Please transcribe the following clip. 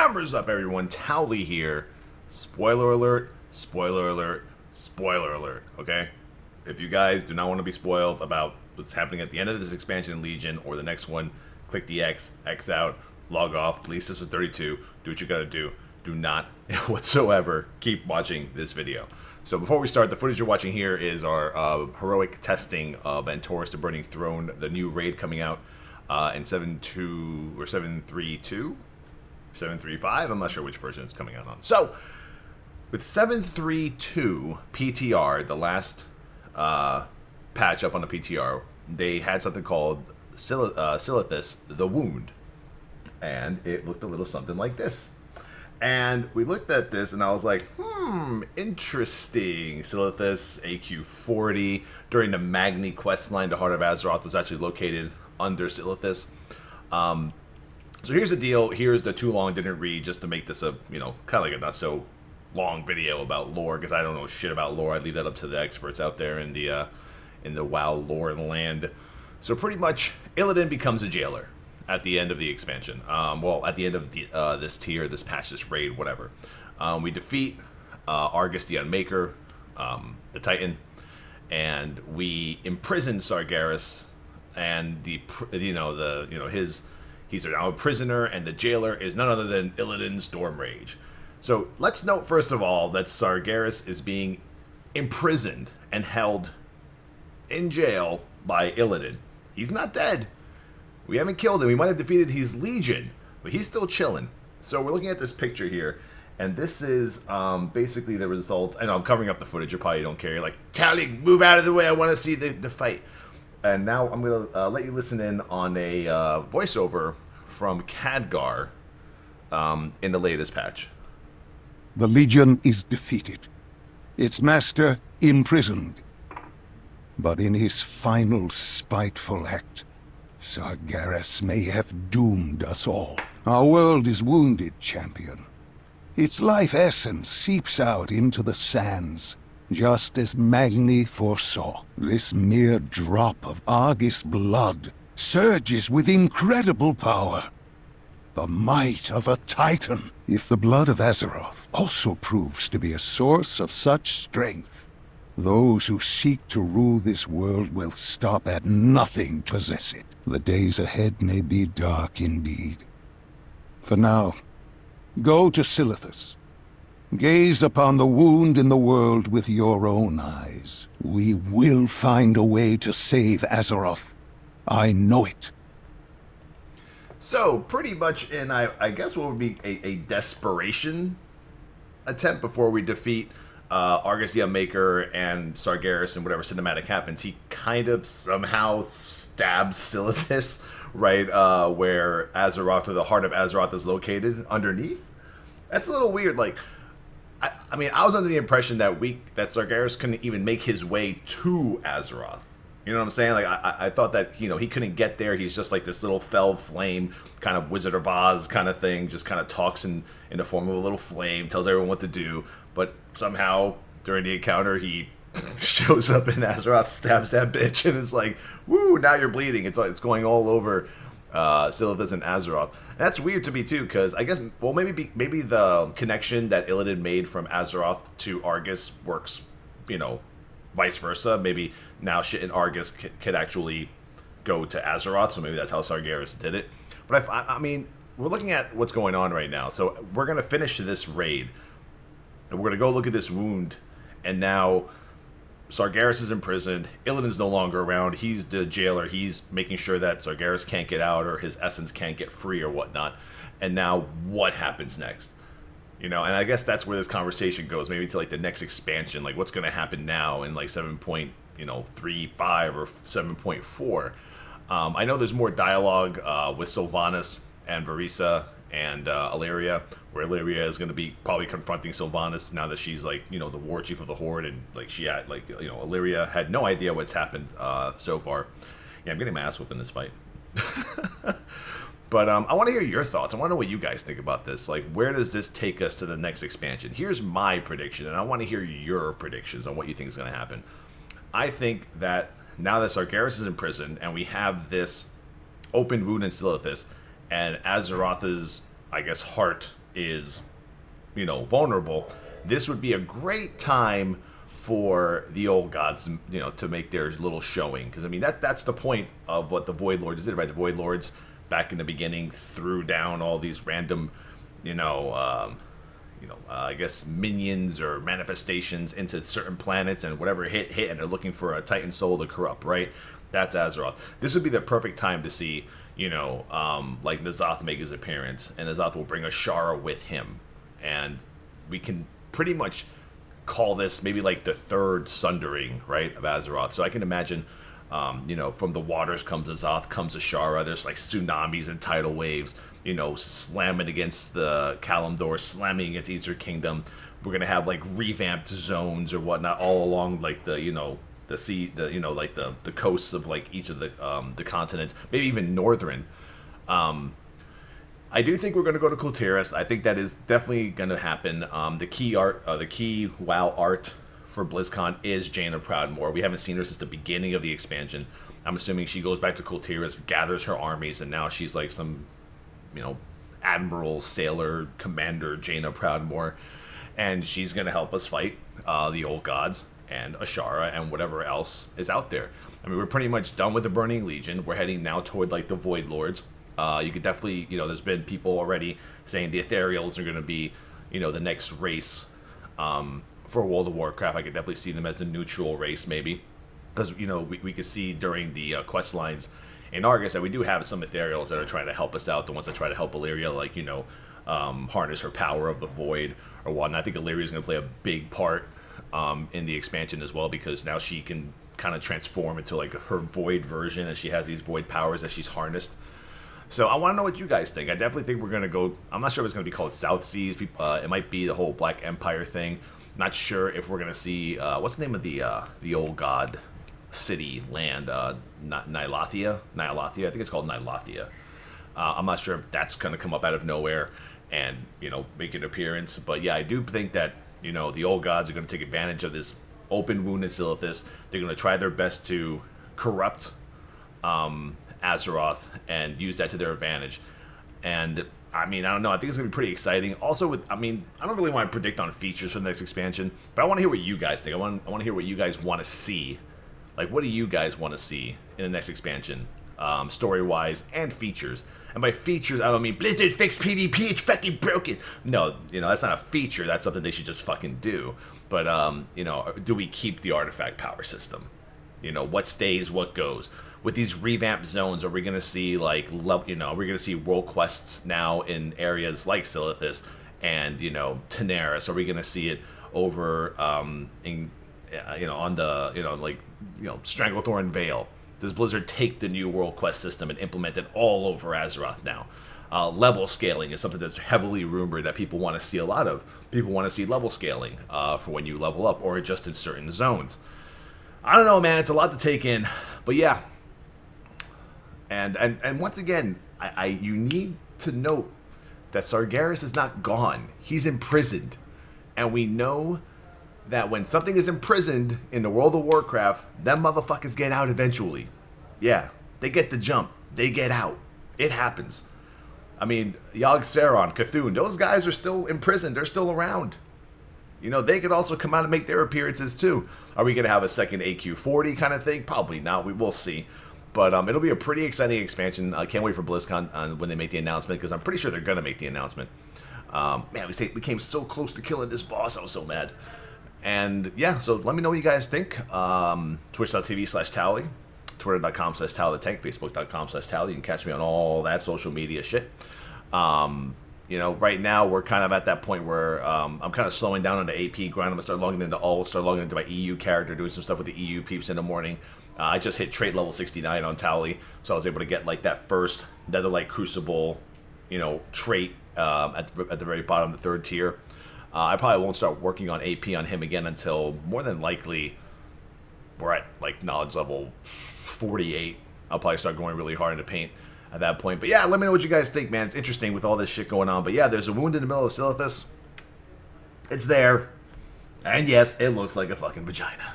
Cameras up, everyone. Towelliee here. Spoiler alert, spoiler alert, spoiler alert, okay? If you guys do not want to be spoiled about what's happening at the end of this expansion in Legion or the next one, click the X out, log off, delete this with 32, do what you gotta do. Do not whatsoever keep watching this video. So before we start, the footage you're watching here is our heroic testing of Antorus the Burning Throne, the new raid coming out in 7.2 or 7.3.2? 7.3.5? I'm not sure which version it's coming out on. So, with 7.3.2 PTR, the last patch up on the PTR, they had something called Silithus, the Wound. And it looked a little something like this. And we looked at this and I was like, interesting. Silithus, AQ40. During the Magni questline, the Heart of Azeroth was actually located under Silithus. So here's the deal. Here's the too long didn't read, just to make this a, you know, kind of like a not so long video about lore, because I don't know shit about lore. I leave that up to the experts out there in the WoW lore land. So pretty much, Illidan becomes a jailer at the end of the expansion. Well, at the end of the, this tier, this patch, this raid, whatever. We defeat Argus the Unmaker, the Titan, and we imprison Sargeras, and he's now a prisoner, and the jailer is none other than Illidan Stormrage. So let's note first of all that Sargeras is being imprisoned and held in jail by Illidan. He's not dead. We haven't killed him. We might have defeated his legion, but he's still chilling. So we're looking at this picture here, and this is basically the result. I know I'm covering up the footage. You probably don't care. You're like, Towelliee, move out of the way. I want to see the fight. And now I'm going to let you listen in on a voiceover from Khadgar in the latest patch. The Legion is defeated. Its master imprisoned. But in his final spiteful act, Sargeras may have doomed us all. Our world is wounded, champion. Its life essence seeps out into the sands, just as Magni foresaw. This mere drop of Argus blood surges with incredible power. The might of a Titan. If the blood of Azeroth also proves to be a source of such strength, those who seek to rule this world will stop at nothing to possess it. The days ahead may be dark indeed. For now, go to Silithus. Gaze upon the wound in the world with your own eyes. We will find a way to save Azeroth. I know it. So, pretty much in, I guess what would be a desperation attempt before we defeat Argus the Unmaker and Sargeras and whatever cinematic happens, he kind of somehow stabs Silithus right where Azeroth, or the Heart of Azeroth, is located underneath. That's a little weird. Like, I mean, I was under the impression that Sargeras couldn't even make his way to Azeroth. You know what I'm saying? Like, I thought that, you know, he couldn't get there. He's just like this little fell flame, kind of Wizard of Oz kind of thing. Just kind of talks in the form of a little flame, tells everyone what to do. But somehow, during the encounter, he shows up in Azeroth, stabs that bitch, and it's like, woo, now you're bleeding. It's going all over Silithus and Azeroth. And that's weird to me, too, because I guess, well, maybe the connection that Illidan made from Azeroth to Argus works, you know, vice versa. Maybe now shit in Argus could actually go to Azeroth, so maybe that's how Sargeras did it. But I mean, we're looking at what's going on right now. So we're going to finish this raid, and we're going to go look at this wound, and now Sargeras is imprisoned. Illidan's no longer around. He's the jailer. He's making sure that Sargeras can't get out, or his essence can't get free or whatnot. And now what happens next? You know, and I guess that's where this conversation goes, maybe to like the next expansion, like what's going to happen now in like 7.35 or 7.4. I know there's more dialogue with Sylvanas and Varisa and Illyria, where Illyria is going to be probably confronting Sylvanas now that she's like, you know, the war chief of the Horde, and like she had, like, you know, Illyria had no idea what's happened so far. Yeah, I'm getting my ass whooped in this fight. But I want to hear your thoughts. I want to know what you guys think about this. Like, where does this take us to the next expansion? Here's my prediction, and I want to hear your predictions on what you think is going to happen. I think that now that Sargeras is in prison, and we have this open wound in Silithus, and Azeroth's, I guess, heart is, you know, vulnerable, this would be a great time for the old gods, you know, to make their little showing. Because, I mean, that's the point of what the Void Lords did, right? The Void Lords, back in the beginning, threw down all these random, I guess minions or manifestations into certain planets, and whatever hit, and they're looking for a Titan soul to corrupt, right? That's Azeroth. This would be the perfect time to see, you know, like N'Zoth make his appearance, and N'Zoth will bring Ashara with him, and we can pretty much call this maybe like the third sundering, right, of Azeroth. So I can imagine, you know, from the waters comes N'Zoth, comes Ashara. There's like tsunamis and tidal waves, you know, slamming against the Kalimdor, slamming against Eastern Kingdom. We're gonna have like revamped zones or whatnot all along, like the, you know, the sea, the, you know, like the coasts of like each of the continents, maybe even northern. I do think we're going to go to Kul Tiras. I think that is definitely going to happen. The key WoW art for BlizzCon is Jaina Proudmoore. We haven't seen her since the beginning of the expansion. I'm assuming she goes back to Kul Tiras, gathers her armies, and now she's like some, you know, admiral, sailor, commander, Jaina Proudmoore, and she's going to help us fight the old gods and Ashara and whatever else is out there. I mean, we're pretty much done with the Burning Legion. We're heading now toward like the Void Lords. You could definitely, you know, there's been people already saying the Ethereals are going to be, you know, the next race for World of Warcraft. I could definitely see them as the neutral race, maybe. Because, you know, we could see during the quest lines in Argus that we do have some Ethereals that are trying to help us out. The ones that try to help Illyria, like, you know, harness her power of the Void or whatnot. I think Illyria is going to play a big part in the expansion as well, because now she can kind of transform into, like, her Void version, as she has these Void powers that she's harnessed. So I want to know what you guys think. I definitely think we're going to go... I'm not sure if it's going to be called South Seas. It might be the whole Black Empire thing. Not sure if we're going to see... what's the name of the old god city land? Nylathia? I think it's called Nylathia. I'm not sure if that's going to come up out of nowhere and, you know, make an appearance. But yeah, I do think that, you know, the old gods are going to take advantage of this open wound in Silithus. They're going to try their best to corrupt... Azeroth and use that to their advantage. And I mean, I don't know, I think it's gonna be pretty exciting. Also, with, I mean, I don't really want to predict on features for the next expansion, but I want to hear what you guys think. I want to hear what you guys want to see. Like, what do you guys want to see in the next expansion, story wise and features? And by features, I don't mean Blizzard fixed PvP, it's fucking broken. No, you know, that's not a feature. That's something they should just fucking do. But you know, do we keep the artifact power system? You know, what stays, what goes? With these revamped zones, are we going to see, like, you know, we're going to see world quests now in areas like Silithus and, you know, Teneris? Are we going to see it over, you know, on the, you know, like, you know, Stranglethorn Vale? Does Blizzard take the new world quest system and implement it all over Azeroth now? Level scaling is something that's heavily rumored that people want to see a lot of. People want to see level scaling for when you level up, or just in certain zones. I don't know, man. It's a lot to take in. But yeah. And once again, you need to note that Sargeras is not gone. He's imprisoned. And we know that when something is imprisoned in the World of Warcraft, them motherfuckers get out eventually. Yeah, they get the jump. They get out. It happens. I mean, Yogg-Saron, Cthulhu, those guys are still imprisoned. They're still around. You know, they could also come out and make their appearances too. Are we going to have a second AQ40 kind of thing? Probably not. We will see. But it'll be a pretty exciting expansion. I can't wait for BlizzCon when they make the announcement, because I'm pretty sure they're going to make the announcement. Man, we came so close to killing this boss. I was so mad. And yeah, so let me know what you guys think. Twitch.tv/Towelliee, Twitter.com/TowelleeTheTank, Facebook.com/Towelliee. You can catch me on all that social media shit. You know, right now we're kind of at that point where I'm kind of slowing down on the AP grind. I'm going to start logging into alt, start logging into my EU character, doing some stuff with the EU peeps in the morning. I just hit trait level 69 on Towelliee, so I was able to get like that first Netherlight Crucible, you know, trait at the very bottom of the 3rd tier. I probably won't start working on AP on him again until more than likely we're at like knowledge level 48. I'll probably start going really hard into paint at that point. But yeah, let me know what you guys think, man. It's interesting with all this shit going on. But yeah, there's a wound in the middle of Silithus. It's there. And yes, it looks like a fucking vagina.